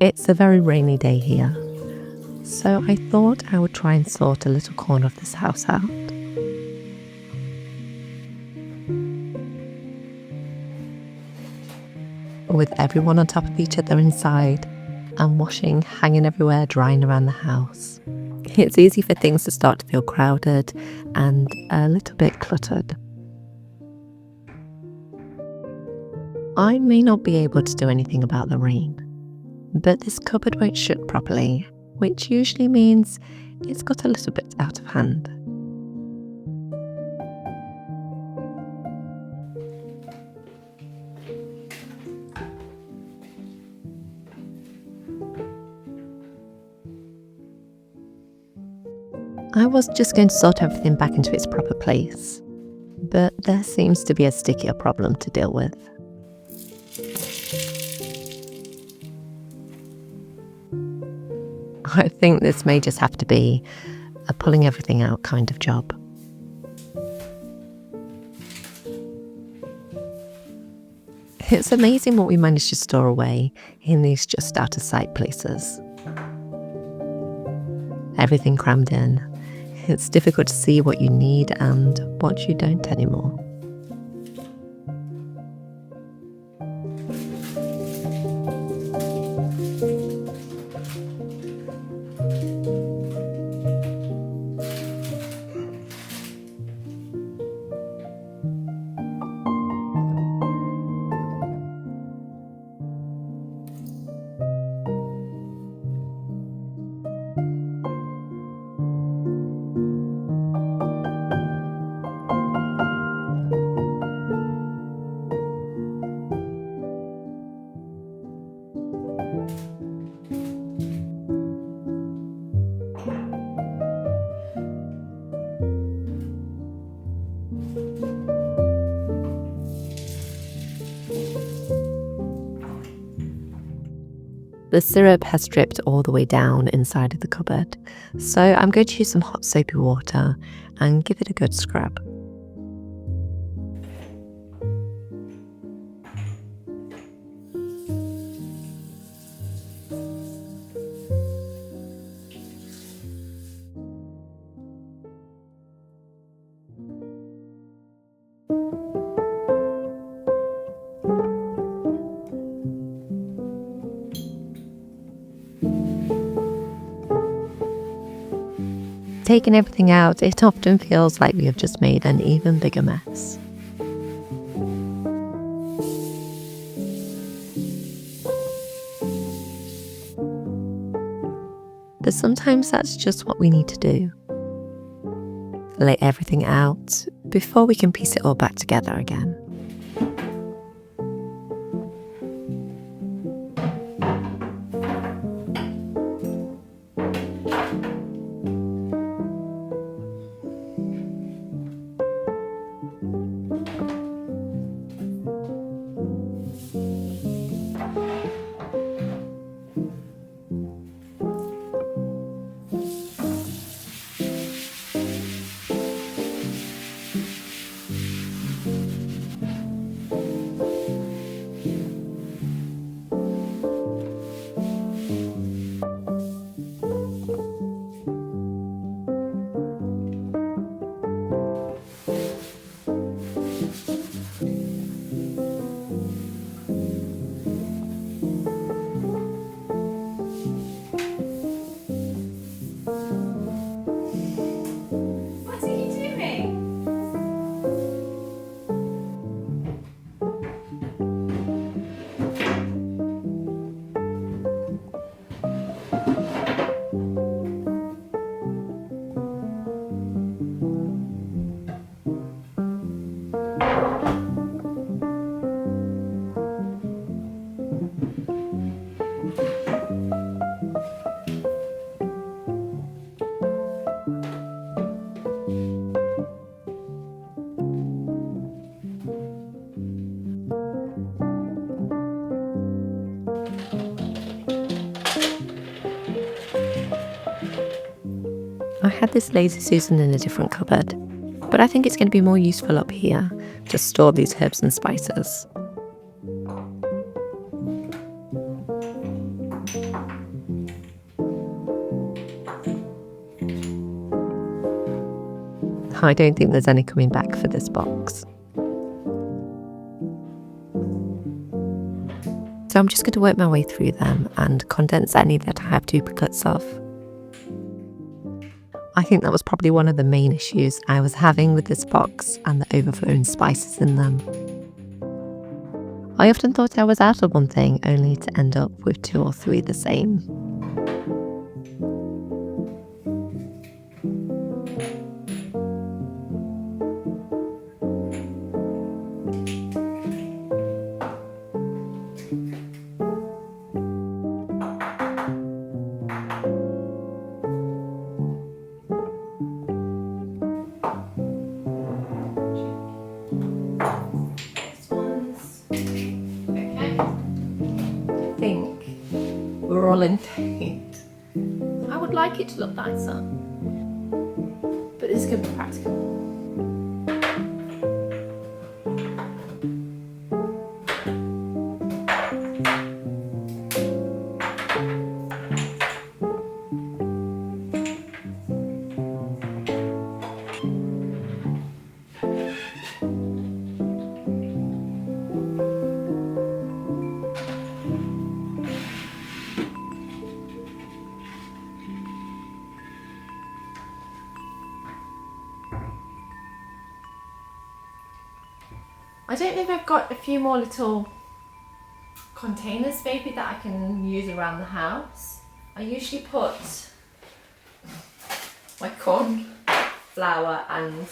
It's a very rainy day here, so I thought I would try and sort a little corner of this house out. With everyone on top of each other inside, and washing hanging everywhere, drying around the house, it's easy for things to start to feel crowded and a little bit cluttered. I may not be able to do anything about the rain, but this cupboard won't shut properly, which usually means it's got a little bit out of hand. I was just going to sort everything back into its proper place, but there seems to be a stickier problem to deal with. I think this may just have to be a pulling everything out kind of job. It's amazing what we manage to store away in these just out of sight places. Everything crammed in. It's difficult to see what you need and what you don't anymore. The syrup has dripped all the way down inside of the cupboard, so I'm going to use some hot soapy water and give it a good scrub. Taking everything out, it often feels like we have just made an even bigger mess. But sometimes that's just what we need to do. Lay everything out before we can piece it all back together again. I had this Lazy Susan in a different cupboard, but I think it's going to be more useful up here to store these herbs and spices. I don't think there's any coming back for this box. So I'm just going to work my way through them and condense any that I have duplicates of. I think that was probably one of the main issues I was having with this box and the overflowing spices in them. I often thought I was out of one thing only to end up with 2 or 3 the same. We're all in date. I would like it to look nicer, but this could be practical. I don't know if I've got a few more little containers maybe that I can use around the house. I usually put my corn flour and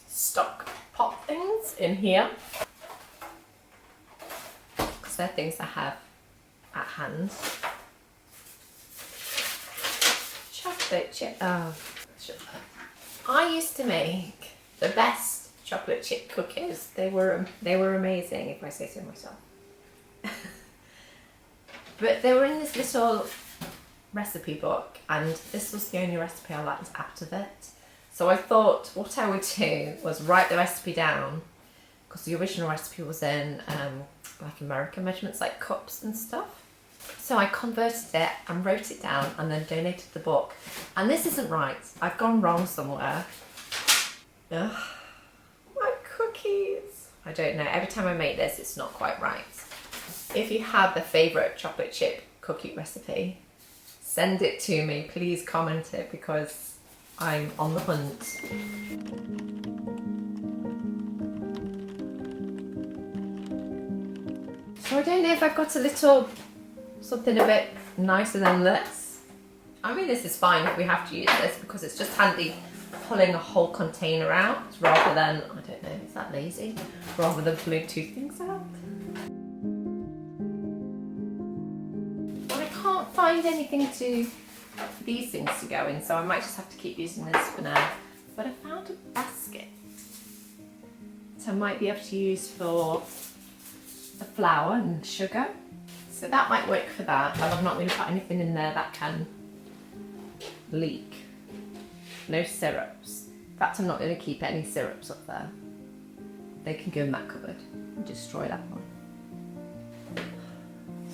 stock pot things in here because they're things I have at hand. Chocolate chip. Oh, I used to make the best chocolate chip cookies. They were amazing, if I say so myself. But they were in this little recipe book, and this was the only recipe I liked out of it. So I thought what I would do was write the recipe down, because the original recipe was in like American measurements, like cups and stuff. So I converted it and wrote it down and then donated the book. And this isn't right. I've gone wrong somewhere. Ugh. My cookies. I don't know. Every time I make this, it's not quite right. If you have a favourite chocolate chip cookie recipe, send it to me. Please comment it because I'm on the hunt. So I don't know if I've got a little something a bit nicer than this. I mean, this is fine if we have to use this because it's just handy pulling a whole container out rather than, I don't know, is that lazy? Rather than pulling 2 things out. Well, I can't find anything to, these things to go in, so I might just have to keep using this for now. But I found a basket. So I might be able to use for the flour and sugar. So that might work for that, and I've not really put anything in there that can leak. No syrups. In fact, I'm not going to keep any syrups up there. They can go in that cupboard and destroy that one.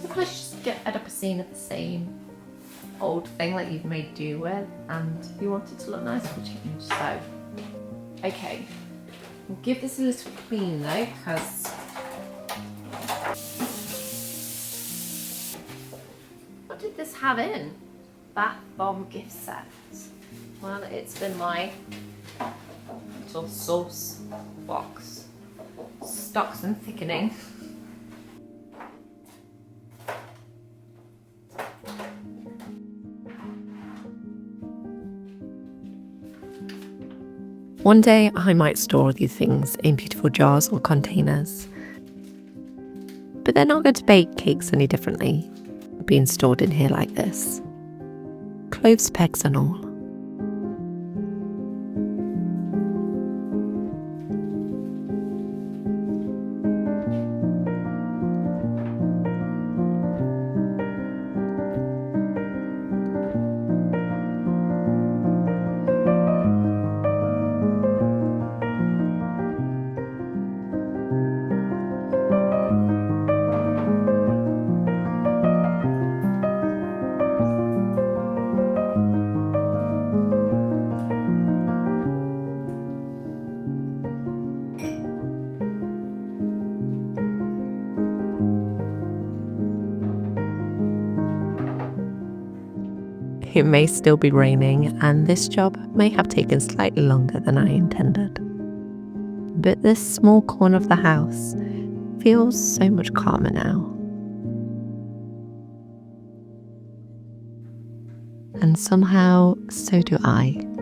So I just get a scene of the same old thing that you've made do with, and you want it to look nice for change. So, okay, we'll give this a little clean though, because what did this have in? Bath bomb gift set. Well, it's been my little sauce box. Stocks and thickening. One day I might store all these things in beautiful jars or containers. But they're not going to bake cakes any differently, being stored in here like this. Clothes pegs and all. It may still be raining, and this job may have taken slightly longer than I intended. But this small corner of the house feels so much calmer now. And somehow, so do I.